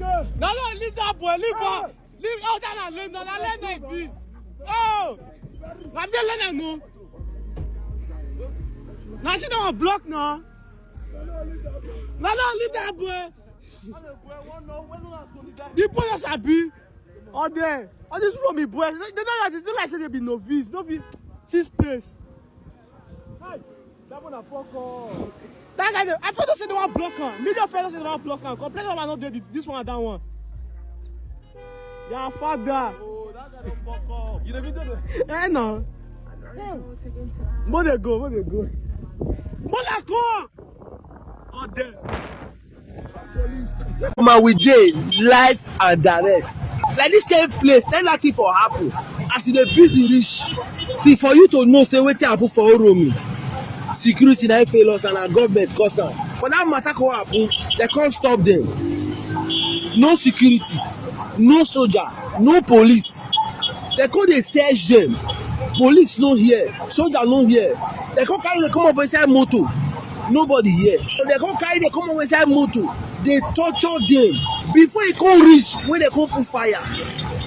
No, leave that boy, leave her. Leave out and leave no, let no be. Oh, I'm just letting him go. Now she don't block now. No, leave that boy. The boy that's happy. All there. All this Uromi boy. They don't like say they be novice. This place. Hey, that one a fuck off. That guy, I thought they said they want block her. Media fellows say they want block her. Complain about not doing this one and that one. Yeah, father. Oh, that guy don't fuck off. You never did it. Eh, no. Where they go? Where they go? Oh, there. Man, we dey live and direct. Like this kind of place, let nothing for happen. As e dey busy reach, see for you to know say wetin happen for Uromi. Security na fail us and our government cause am. For that matter come happen, they can't stop them. No security, no soldier, no police. They come dey search them. Police no here, soldier no here. They come carry them come over inside motor. Nobody here. So they come carry them come over inside motor. They torture them before e come reach when they come put fire.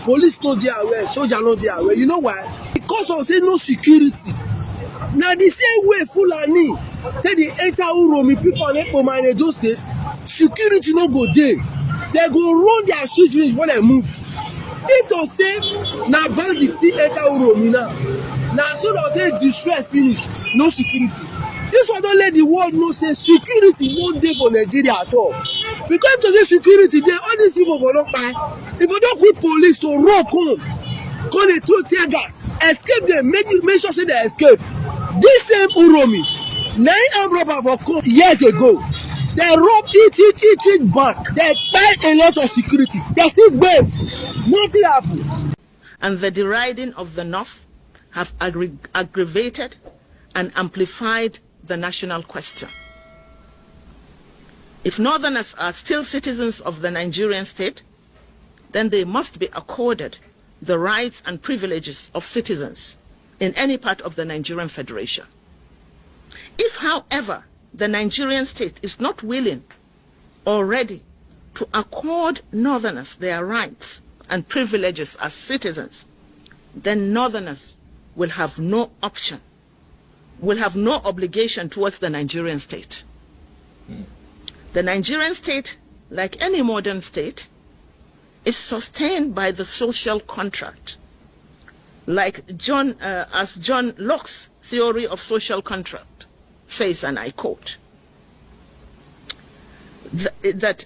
Police no dey aware, soldier no dey aware. You know why? Because of say no security. Now the same way Fulani take dey enter Uromi people and Ekpoma in Edo State, security no go dey. They go run their shit finish when they move. If to say na bandit fit enter Uromi now, na so that they destroy finish, no security. This one don let the world know say security no dey for Nigeria at all. Because to say security dey, all these people for don kpai. If you don quit police to run come dey throw tear gas, escape them, make sure say they escape. This same Uromi, 9 armed robbers for court years ago. They rob each bank. They buy a lot of security. They still brave. Nothing happened. And the deriding of the North have aggravated and amplified the national question. If Northerners are still citizens of the Nigerian state, then they must be accorded the rights and privileges of citizens in any part of the Nigerian Federation. If, however, the Nigerian state is not willing or ready to accord Northerners their rights and privileges as citizens, then Northerners will have no option, will have no obligation towards the Nigerian state. The Nigerian state, like any modern state, is sustained by the social contract. Like as John Locke's theory of social contract says, and I quote, that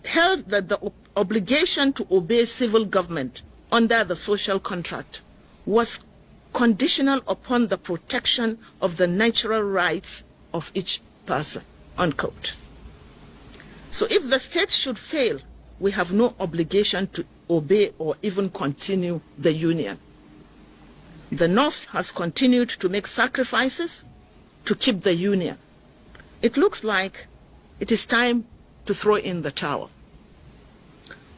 held that the obligation to obey civil government under the social contract was conditional upon the protection of the natural rights of each person, unquote. So if the state should fail, we have no obligation to obey or even continue the union. The North has continued to make sacrifices to keep the union. It looks like it is time to throw in the towel.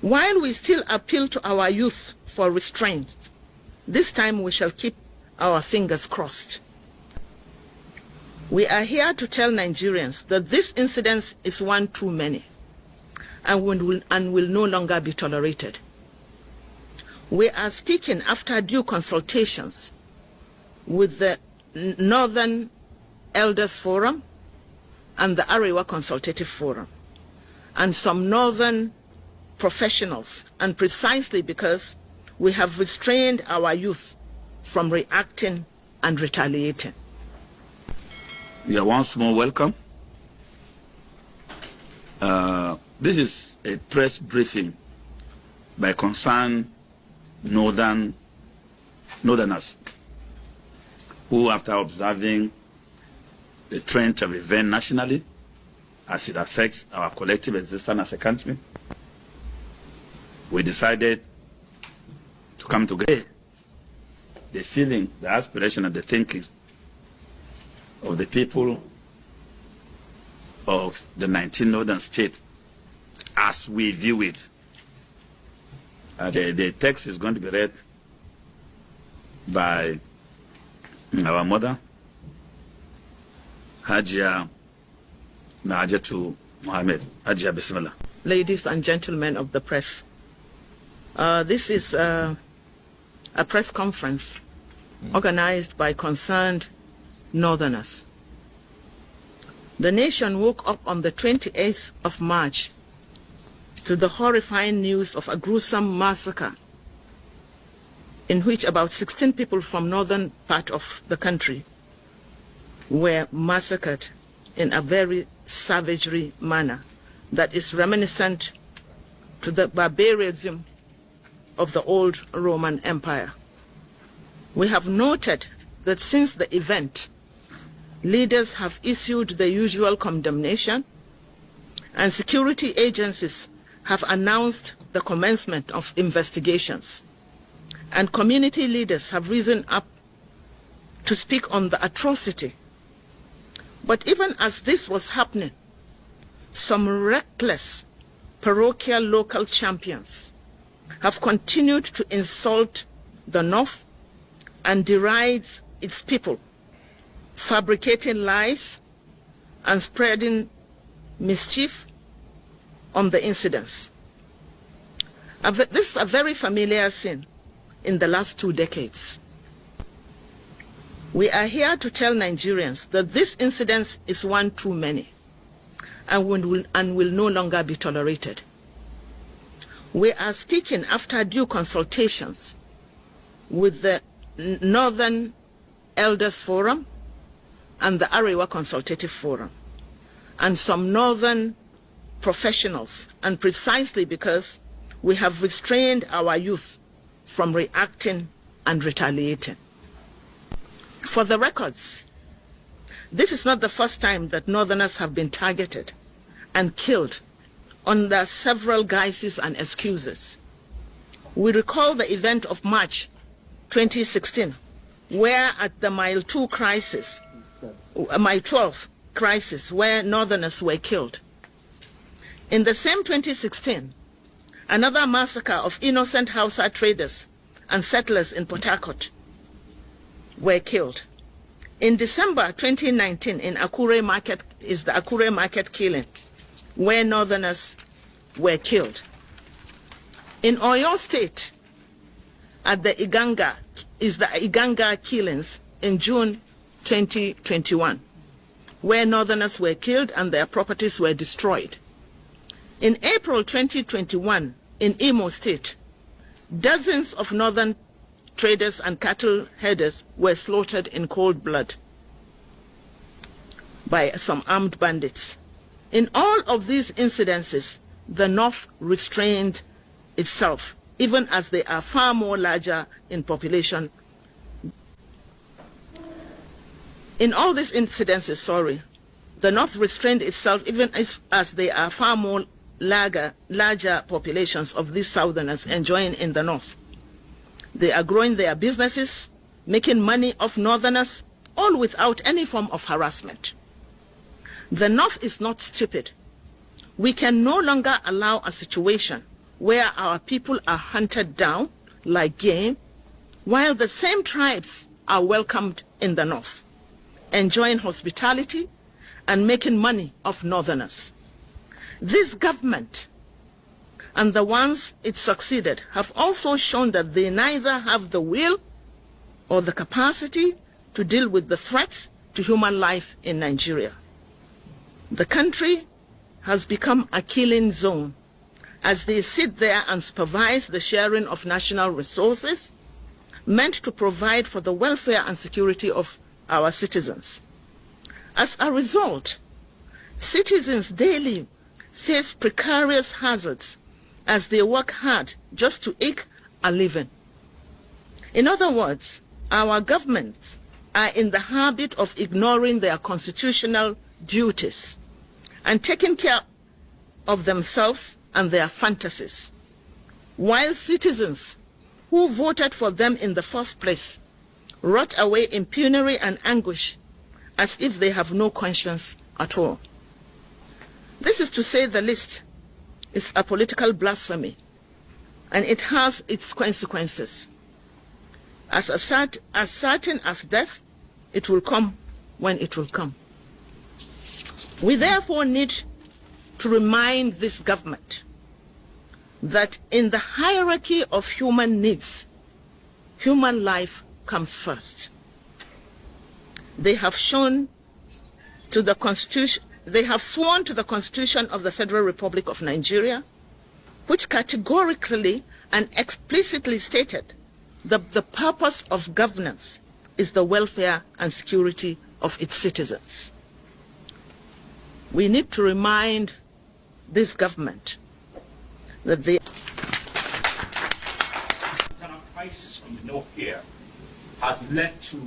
While we still appeal to our youth for restraint, this time we shall keep our fingers crossed. We are here to tell Nigerians that this incident is one too many and will no longer be tolerated. We are speaking after due consultations with the Northern Elders Forum and the Arewa Consultative Forum and some Northern professionals, and precisely because we have restrained our youth from reacting and retaliating. You are once more welcome. This is a press briefing by concerned Northerners who, after observing the trend of events nationally as it affects our collective existence as a country, we decided to come together. The feeling, the aspiration, and the thinking of the people of the 19 northern states as we view it. The text is going to be read by our mother, Hajia Najatu Mohammed. Hajia Bismillah. ladies and gentlemen of the press. This is a press conference organized by concerned Northerners. The nation woke up on the 28th of March to the horrifying news of a gruesome massacre in which about 16 people from northern part of the country were massacred in a very savagery manner that is reminiscent to the barbarism of the old Roman Empire. We have noted that since the event, leaders have issued the usual condemnation, and security agencies have announced the commencement of investigations, and community leaders have risen up to speak on the atrocity. But even as this was happening, some reckless parochial local champions have continued to insult the North and deride its people, fabricating lies and spreading mischief on the incidents. This is a very familiar scene in the last 2 decades. We are here to tell Nigerians that this incident is one too many and will no longer be tolerated. We are speaking after due consultations with the Northern Elders Forum and the Arewa Consultative Forum and some Northern professionals, and precisely because we have restrained our youth from reacting and retaliating. For the records, this is not the first time that Northerners have been targeted and killed under several guises and excuses. We recall the event of March 2016, where at the Mile 12 crisis, where Northerners were killed. In the same 2016, another massacre of innocent Hausa traders and settlers in Port Harcourt were killed. In December 2019, in Akure Market, is the Akure Market killing, where Northerners were killed. In Oyo State, at the Iganga killings in June 2021, where Northerners were killed and their properties were destroyed. In April 2021, in Imo State, dozens of Northern traders and cattle herders were slaughtered in cold blood by some armed bandits. In all of these incidences, the North restrained itself, even as they are far more larger in population. In all these incidences, the North restrained itself, even as they are far more larger populations of these Southerners enjoying in the North. They are growing their businesses, making money off Northerners, all without any form of harassment. The North is not stupid. We can no longer allow a situation where our people are hunted down like game, while the same tribes are welcomed in the North, enjoying hospitality and making money off Northerners. This government and the ones it succeeded have also shown that they neither have the will or the capacity to deal with the threats to human life in Nigeria. The country has become a killing zone as they sit there and supervise the sharing of national resources meant to provide for the welfare and security of our citizens. As a result, citizens daily face precarious hazards as they work hard just to eke a living. In other words, our governments are in the habit of ignoring their constitutional duties and taking care of themselves and their fantasies, while citizens who voted for them in the first place rot away in penury and anguish as if they have no conscience at all. This is, to say the least, is a political blasphemy, and it has its consequences. As certain as death, it will come when it will come. We therefore need to remind this government that in the hierarchy of human needs, human life comes first. They have sworn to the Constitution of the Federal Republic of Nigeria, which categorically and explicitly stated that the purpose of governance is the welfare and security of its citizens. We need to remind this government that the crisis from the north here has led to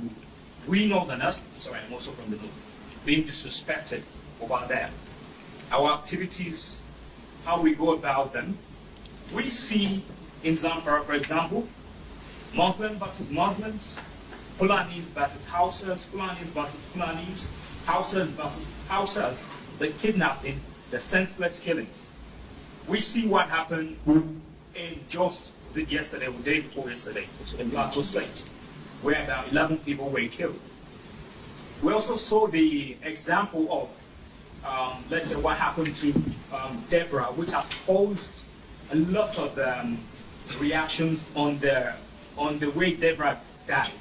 we northerners, sorry, I'm also from the north, being disrespected over there. Our activities, how we go about them. We see in Zamfara, for example, Muslim versus Muslims, Fulanis versus Hausas, Fulanis versus Fulanis, Hausas versus Hausas, the kidnapping, the senseless killings. We see what happened in Jos, was it yesterday or the day before yesterday, in Plateau State, where about 11 people were killed. We also saw the example of, let's say, what happened to Deborah, which has caused a lot of reactions on the way Deborah died.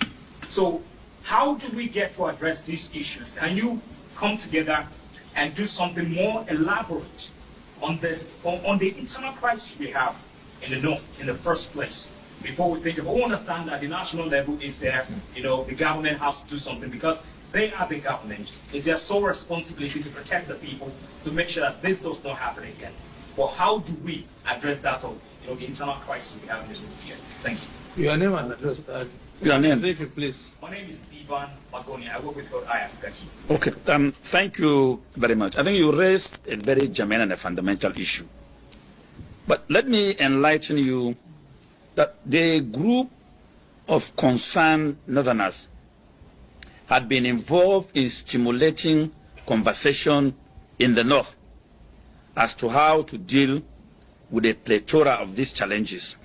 So how do we get to address these issues? Can you come together and do something more elaborate on this, on the internal crisis we have in the north in the first place? Before we think of, we understand that the national level is there, the government has to do something because they are the government. It's their sole responsibility to protect the people, to make sure that this does not happen again. But how do we address that, the internal crisis we have in this here? Thank you. Your name and address. Your name, please. My name is Ivan Magoni. I work with Educative. Okay, thank you very much. I think you raised a very germane and a fundamental issue. But let me enlighten you that the group of concerned northerners had been involved in stimulating conversation in the north as to how to deal with a plethora of these challenges.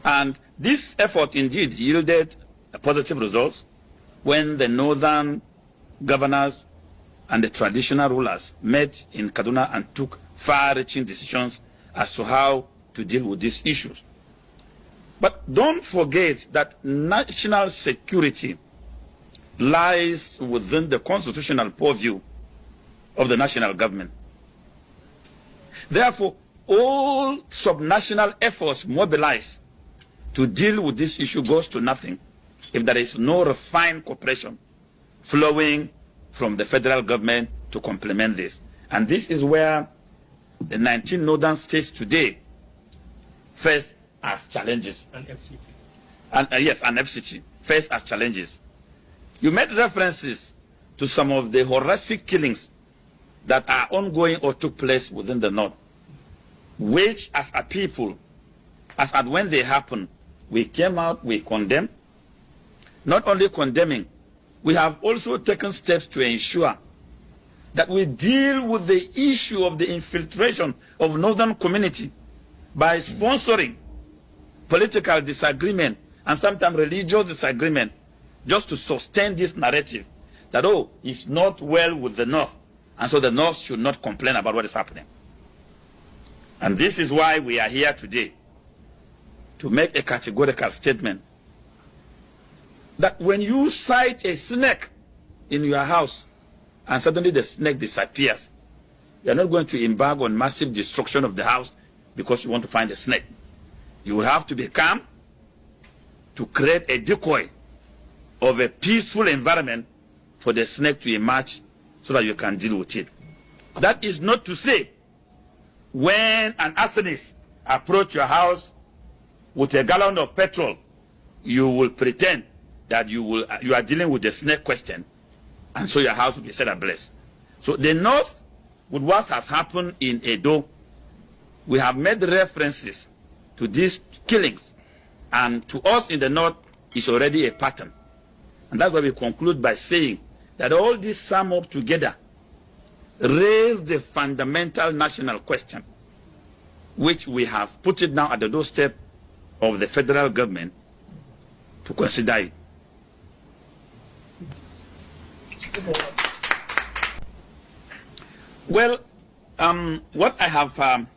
And this effort indeed yielded positive results when the northern governors and the traditional rulers met in Kaduna and took far-reaching decisions as to how to deal with these issues. But don't forget that national security lies within the constitutional purview of the national government. Therefore, all subnational efforts mobilized to deal with this issue goes to nothing if there is no refined cooperation flowing from the federal government to complement this. And this is where the 19 northern states today face as challenges. And FCT. And yes, and FCT face as challenges. You made references to some of the horrific killings that are ongoing or took place within the north, which as a people, as at when they happen, we came out, we condemn. Not only condemning, we have also taken steps to ensure that we deal with the issue of the infiltration of northern community by sponsoring political disagreement and sometimes religious disagreement just to sustain this narrative that, oh, it's not well with the north, and so the north should not complain about what is happening. And this is why we are here today, to make a categorical statement that when you sight a snake in your house and suddenly the snake disappears, you are not going to embark on massive destruction of the house because you want to find a snake. You will have to be calm to create a decoy of a peaceful environment for the snake to emerge so that you can deal with it. That is not to say when an arsonist approaches your house with a gallon of petrol, you will pretend that you are dealing with the snake question, and so your house will be set ablaze. So the north, with what has happened in Edo, we have made references to these killings, and to us in the north is already a pattern. And that's why we conclude by saying that all these sum up together raise the fundamental national question, which we have put it now at the doorstep of the federal government to consider it. Well, What I have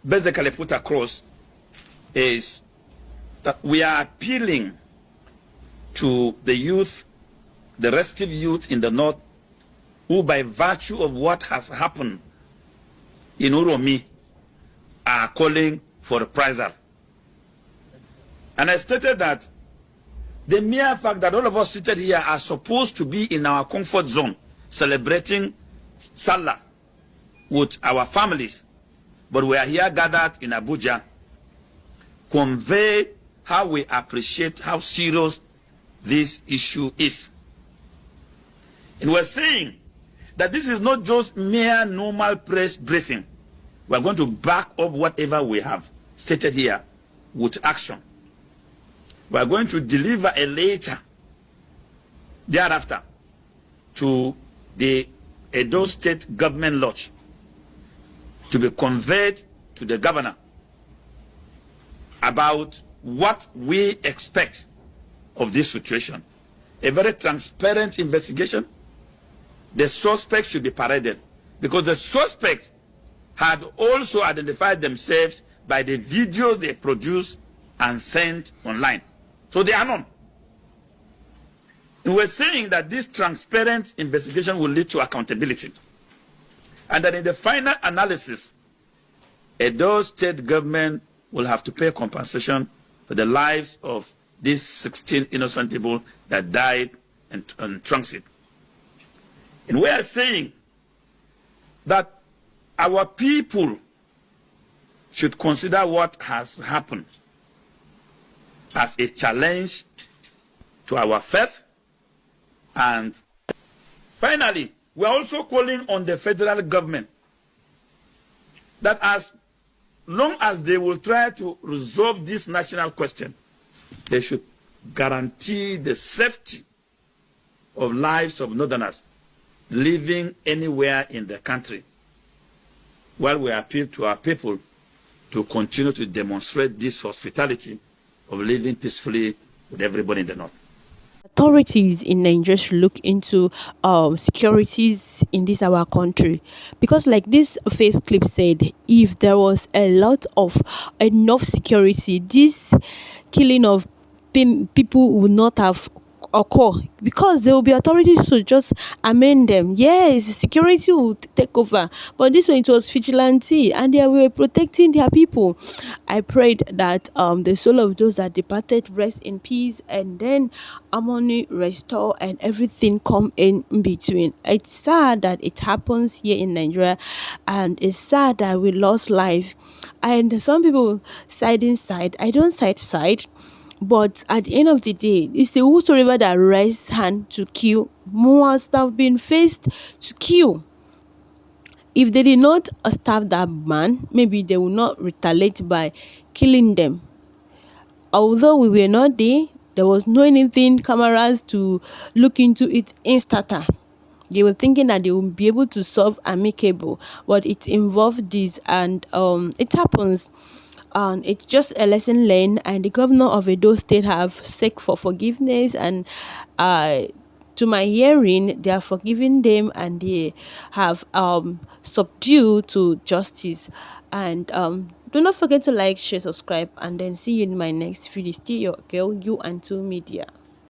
basically put across is that we are appealing to the youth, the restive youth in the north, who by virtue of what has happened in Uromi are calling for reprisal. And I stated that the mere fact that all of us seated here are supposed to be in our comfort zone, celebrating Salah with our families, but we are here gathered in Abuja, convey how we appreciate how serious this issue is. And we're saying that this is not just mere normal press briefing. We're going to back up whatever we have stated here with action. We're going to deliver a letter thereafter to the Edo State Government Lodge to be conveyed to the governor about what we expect of this situation. A very transparent investigation. The suspect should be paraded, because the suspect had also identified themselves by the videos they produced and sent online. So they are known. And we're saying that this transparent investigation will lead to accountability. And that in the final analysis, Edo State government will have to pay compensation for the lives of these 16 innocent people that died in transit. And we are saying that our people should consider what has happened as a challenge to our faith. And finally, we are also calling on the federal government that as long as they will try to resolve this national question, they should guarantee the safety of lives of Northerners living anywhere in the country, while we appeal to our people to continue to demonstrate this hospitality of living peacefully with everybody in the north. Authorities in Nigeria should look into securities in this our country, because like this face clip said, if there was a lot of enough security, this killing of people would not have occur, because there will be authorities to just amend them. Yes, security will take over, but this one, it was vigilante and they were protecting their people. I prayed that the soul of those that departed rest in peace, and then harmony restore and everything come in between. It's sad that it happens here in Nigeria, and it's sad that we lost life. And some people siding side, I don't side, but at the end of the day, it's the whosoever that raised hand to kill must have been faced to kill. If they did not stab that man, maybe they will not retaliate by killing them. Although we were not there was no anything cameras to look into it instantly. They were thinking that they would be able to solve amicable, but it involved this, and it happens. And it's just a lesson learned, and the governor of Edo State have sought for forgiveness, and to my hearing, they are forgiving them, and they have subdued to justice. And do not forget to like, share, subscribe, and then see you in my next video. Stay your girl, you and two media.